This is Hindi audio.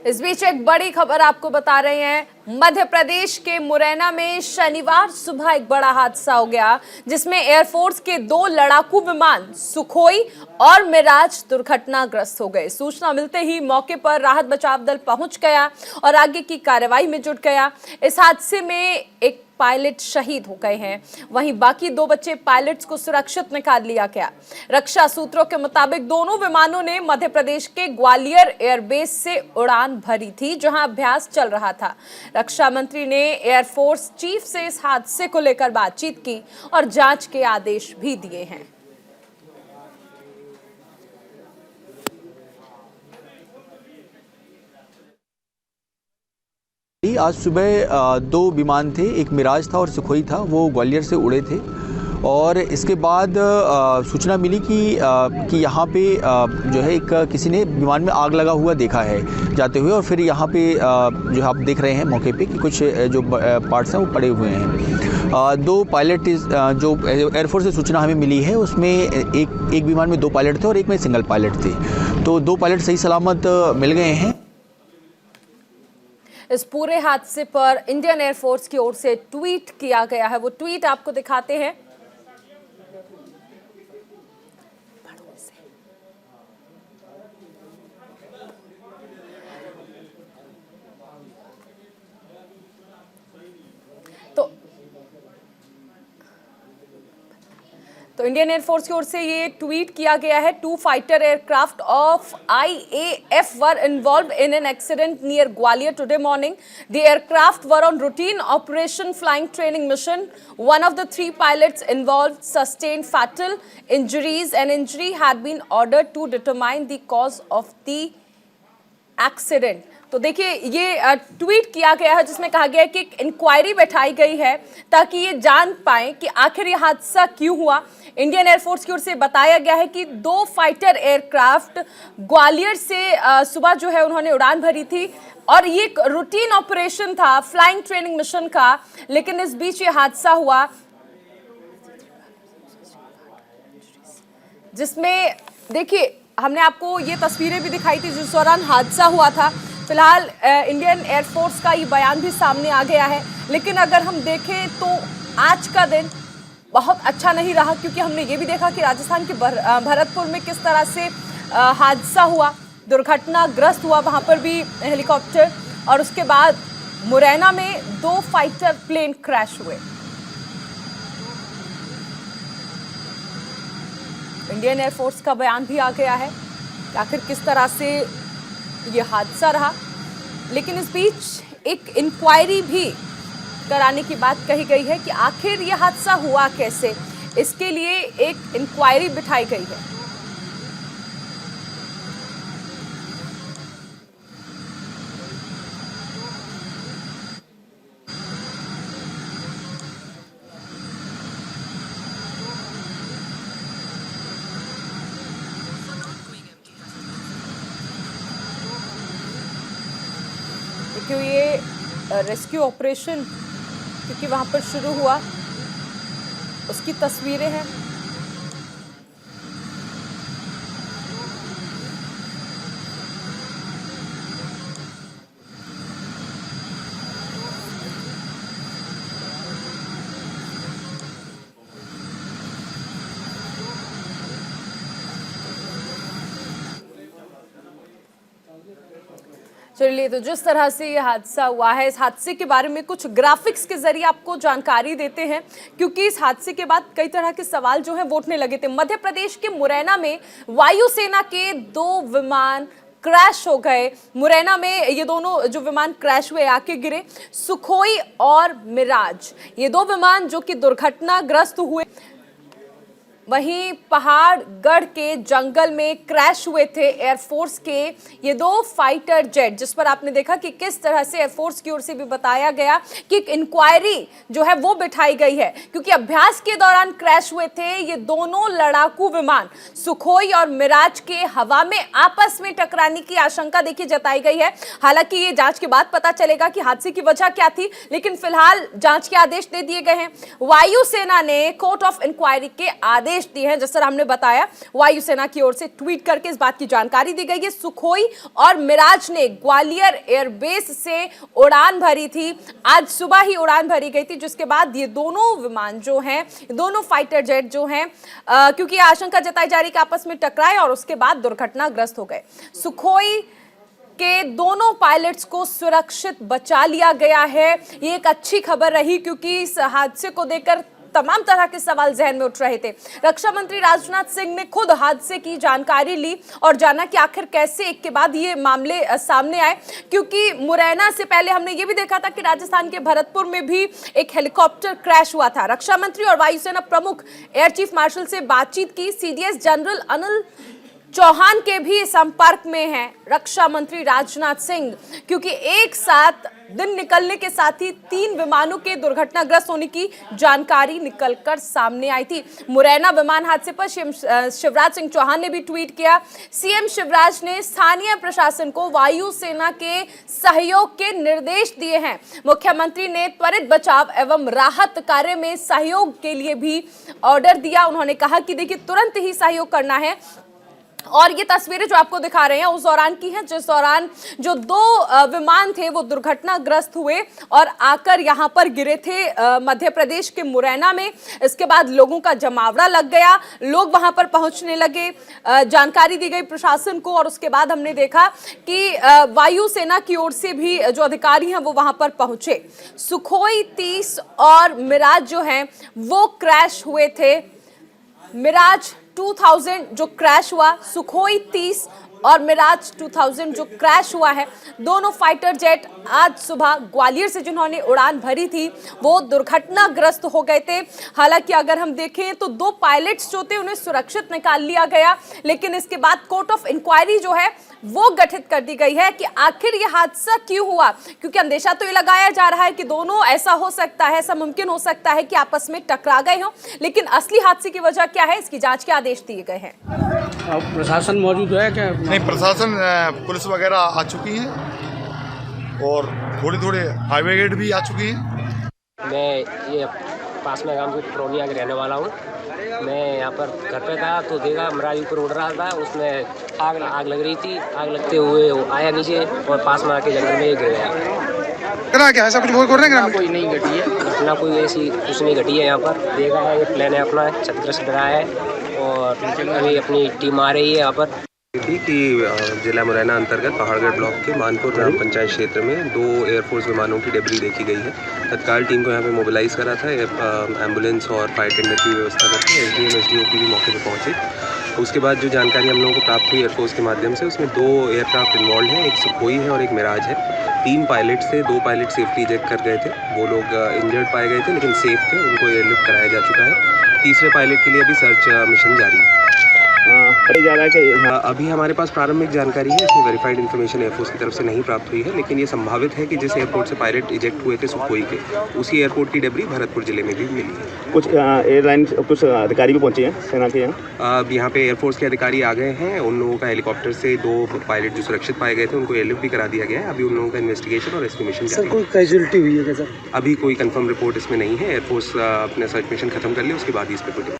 इस बीच एक बड़ी खबर आपको बता रहे हैं। मध्य प्रदेश के मुरैना में शनिवार सुबह एक बड़ा हादसा हो गया, जिसमें एयरफोर्स के 2 लड़ाकू विमान सुखोई और मिराज दुर्घटनाग्रस्त हो गए। सूचना मिलते ही मौके पर राहत बचाव दल पहुंच गया और आगे की कार्रवाई में जुट गया। इस हादसे में एक पायलट शहीद हो गए हैं, वहीं बाकी 2 बच्चे पायलट्स को सुरक्षित निकाल लिया गया। रक्षा सूत्रों के मुताबिक दोनों विमानों ने मध्य प्रदेश के ग्वालियर एयरबेस से उड़ान भरी थी, जहां अभ्यास चल रहा था। रक्षा मंत्री ने एयरफोर्स चीफ से इस हादसे को लेकर बातचीत की और जांच के आदेश भी दिए हैं। आज सुबह 2 विमान थे, एक मिराज था और सुखोई था, वो ग्वालियर से उड़े थे। और इसके बाद सूचना मिली कि यहाँ पे जो है एक किसी ने विमान में आग लगा हुआ देखा है जाते हुए, और फिर यहाँ पे जो आप देख रहे हैं मौके पे कि कुछ जो पार्ट्स हैं वो पड़े हुए हैं। 2 पायलट जो एयरफोर्स से सूचना हमें मिली है, उसमें एक विमान में 2 पायलट थे और एक में सिंगल पायलट थे। तो 2 पायलट सही सलामत मिल गए हैं। इस पूरे हादसे पर इंडियन एयरफोर्स की ओर से ट्वीट किया गया है, वो ट्वीट आपको दिखाते हैं। तो इंडियन एयरफोर्स की ओर से ये ट्वीट किया गया है। 2 fighter aircraft of IAF were involved in an accident near Gwalior today morning. The aircraft were on routine operation flying training mission. One of the 3 pilots involved sustained fatal injuries. An injury had been ordered to determine the cause of the accident. तो देखिए ये ट्वीट किया गया है, जिसमें कहा गया है कि एक इंक्वायरी बैठाई गई है ताकि ये जान पाएं कि आखिर ये हादसा क्यों हुआ। इंडियन एयरफोर्स की ओर से बताया गया है कि 2 फाइटर एयरक्राफ्ट ग्वालियर से सुबह जो है उन्होंने उड़ान भरी थी और ये एक रूटीन ऑपरेशन था फ्लाइंग ट्रेनिंग मिशन का, लेकिन इस बीच ये हादसा हुआ, जिसमें देखिए हमने आपको ये तस्वीरें भी दिखाई थी जिस दौरान हादसा हुआ था। फिलहाल इंडियन एयरफोर्स का ये बयान भी सामने आ गया है, लेकिन अगर हम देखें तो आज का दिन बहुत अच्छा नहीं रहा, क्योंकि हमने ये भी देखा कि राजस्थान के भरतपुर में किस तरह से हादसा हुआ, दुर्घटनाग्रस्त हुआ, वहां पर भी हेलीकॉप्टर, और उसके बाद मुरैना में 2 फाइटर प्लेन क्रैश हुए। इंडियन एयरफोर्स का बयान भी आ गया है कि आखिर किस तरह से ये हादसा रहा, लेकिन इस बीच एक इंक्वायरी भी कराने की बात कही गई है कि आखिर ये हादसा हुआ कैसे। इसके लिए एक इंक्वायरी बिठाई गई है। देखिए ये रेस्क्यू ऑपरेशन क्योंकि वहां पर शुरू हुआ, उसकी तस्वीरें हैं। चलिए, तो जिस तरह से ये हादसा हुआ है, इस हादसे के बारे में कुछ ग्राफिक्स के जरिए आपको जानकारी देते हैं, क्योंकि इस हादसे के बाद कई तरह के सवाल जो हैं वो उठने लगे थे। मध्य प्रदेश के मुरैना में वायुसेना के 2 विमान क्रैश हो गए। मुरैना में ये दोनों जो विमान क्रैश हुए आके गिरे, सुखोई और मिराज, ये 2 विमान जो कि दुर्घटनाग्रस्त हुए। वहीं पहाड़गढ़ के जंगल में क्रैश हुए थे एयरफोर्स के ये 2 फाइटर जेट, जिस पर आपने देखा कि किस तरह से एयरफोर्स की ओर से भी बताया गया कि एक इंक्वायरी जो है वो बिठाई गई है, क्योंकि अभ्यास के दौरान क्रैश हुए थे ये दोनों लड़ाकू विमान। सुखोई और मिराज के हवा में आपस में टकराने की आशंका देखी जताई गई है। हालांकि ये जांच के बाद पता चलेगा कि हादसे की वजह क्या थी, लेकिन फिलहाल जांच के आदेश दे दिए गए हैं। वायुसेना ने कोर्ट ऑफ इंक्वायरी के आदेश निर्देश दिए हैं। जिस तरह हमने बताया, वायुसेना की ओर से ट्वीट करके इस बात की जानकारी दी गई है। सुखोई और मिराज ने ग्वालियर एयरबेस से उड़ान भरी थी, आज सुबह ही उड़ान भरी गई थी, जिसके बाद ये दोनों विमान जो हैं, दोनों फाइटर जेट जो हैं, क्योंकि आशंका जताई जा रही कि आपस में टकराए और उसके बाद दुर्घटनाग्रस्त हो गए। सुखोई के दोनों पायलट्स को सुरक्षित बचा लिया गया है। ये एक अच्छी खबर रही, क्योंकि इस हादसे को देखकर तमाम तरह के सवाल जहन में उठ रहे थे। रक्षा मंत्री राजनाथ सिंह ने खुद हादसे की जानकारी ली और जाना कि आखिर कैसे एक के बाद ये मामले सामने आए, क्योंकि मुरैना से पहले हमने ये भी देखा था कि राजस्थान के भरतपुर में भी एक हेलीकॉप्टर क्रैश हुआ था। रक्षा मंत्री और वायुसेना प्रमुख एयर चीफ मार्शल से बातचीत की। सीडीएस जनरल अनिल चौहान के भी संपर्क में हैं रक्षा मंत्री राजनाथ सिंह, क्योंकि एक साथ दिन निकलने के साथ ही 3 विमानों के दुर्घटनाग्रस्त होने की जानकारी निकलकर सामने आई थी। मुरैना विमान हादसे पर शिवराज सिंह चौहान ने भी ट्वीट किया। सीएम शिवराज ने स्थानीय प्रशासन को वायुसेना के सहयोग के निर्देश दिए हैं। मुख्यमंत्री ने त्वरित बचाव एवं राहत कार्य में सहयोग के लिए भी ऑर्डर दिया। उन्होंने कहा कि देखिए, तुरंत ही सहयोग करना है। और ये तस्वीरें जो आपको दिखा रहे हैं उस दौरान की हैं, जिस दौरान जो 2 विमान थे वो दुर्घटनाग्रस्त हुए और आकर यहाँ पर गिरे थे मध्य प्रदेश के मुरैना में। इसके बाद लोगों का जमावड़ा लग गया, लोग वहां पर पहुंचने लगे, जानकारी दी गई प्रशासन को और उसके बाद हमने देखा कि वायुसेना की ओर से भी जो अधिकारी हैं वो वहां पर पहुंचे। सुखोई 30 और मिराज जो हैं वो क्रैश हुए थे। मिराज 2000 जो क्रैश हुआ, सुखोई 30 और मिराज 2000 जो क्रैश हुआ है, दोनों फाइटर जेट आज सुबह ग्वालियर से जिन्होंने उड़ान भरी थी वो दुर्घटनाग्रस्त हो गए थे। हालांकि अगर हम देखें तो 2 पायलट्स जो थे उन्हें सुरक्षित निकाल लिया गया, लेकिन इसके बाद कोर्ट ऑफ इंक्वायरी जो है वो गठित कर दी गई है कि आखिर ये हादसा क्यों हुआ, क्योंकि अंदेशा तो ये लगाया जा रहा है कि दोनों ऐसा हो सकता है, ऐसा मुमकिन हो सकता है कि आपस में टकरा गए हों, लेकिन असली हादसे की वजह क्या है, इसकी जांच के आदेश दिए गए हैं। प्रशासन मौजूद है क्या? नहीं, प्रशासन पुलिस वगैरह आ चुकी है और थोड़ी हाईवे ब्रिगेड भी आ चुकी है। मैं ये पास में गांव के पुरौनिया के रहने वाला हूँ। मैं यहाँ पर घर पे था तो देखा मिराज ऊपर उड़ रहा था, उसमें आग लग रही थी। आग लगते हुए वो आया नीचे और पास में आके जंगल में गिर गया। क्या ऐसा कुछ बोल रहे हैं? कोई नहीं घटी है घटना, कोई ऐसी कुछ नहीं घटी है। यहाँ पर देखा है ये प्लान है अपना, क्षतिग्रस्त रहा है और अभी अपनी टीम आ रही है यहाँ पर। थी कि जिला मुरैना अंतर्गत पहाड़गढ़ ब्लॉक के मानपुर ग्राम पंचायत क्षेत्र में 2 एयरफोर्स विमानों की डेब्री देखी गई है। तत्काल टीम को यहाँ पे मोबिलाइज करा था, एम्बुलेंस और फायर टेंडर की व्यवस्था करके एसडीएम एसडीओपी भी मौके पर पहुँचे। उसके बाद जो जानकारी हम लोगों को प्राप्त हुई एयरफोर्स के माध्यम से, उसमें 2 एयरक्राफ्ट इन्वॉल्व हैं, एक सुखोई है और एक मिराज है। 3 पायलट थे, 2 पायलट सेफ्टी इजेक्ट कर गए थे, वो लोग इंजर्ड पाए गए थे लेकिन सेफ थे, उनको एयरलिफ्ट कराया जा चुका है। तीसरे पायलट के लिए अभी सर्च मिशन जारी है। जा रहा है कि अभी हमारे पास प्रारंभिक जानकारी है, इसमें वेरीफाइड इन्फॉर्मेशन एयरफोर्स की तरफ से नहीं प्राप्त हुई है, लेकिन ये संभावित है कि जिस एयरपोर्ट से पायलट इजेक्ट हुए थे सुखोई के, उसी एयरपोर्ट की डेब्री भरतपुर जिले में भी मिली है। कुछ एयरलाइन कुछ अधिकारी भी पहुंचे हैं सेना के यहाँ पे एयरफोर्स के अधिकारी आ गए हैं। उन लोगों का हेलीकॉप्टर से 2 पायलट जो सुरक्षित पाए गए थे उनको एयरलिफ्ट भी करा दिया गया है। अभी उन लोगों का इन्वेस्टिगेशन और एस्टिमेशन जारी है। कोई कैजुअलिटी हुई है क्या सर? अभी कोई कंफर्म रिपोर्ट इसमें नहीं है। एयरफोर्स अपने सर्च मिशन खत्म कर ले, उसके बाद ही इस पर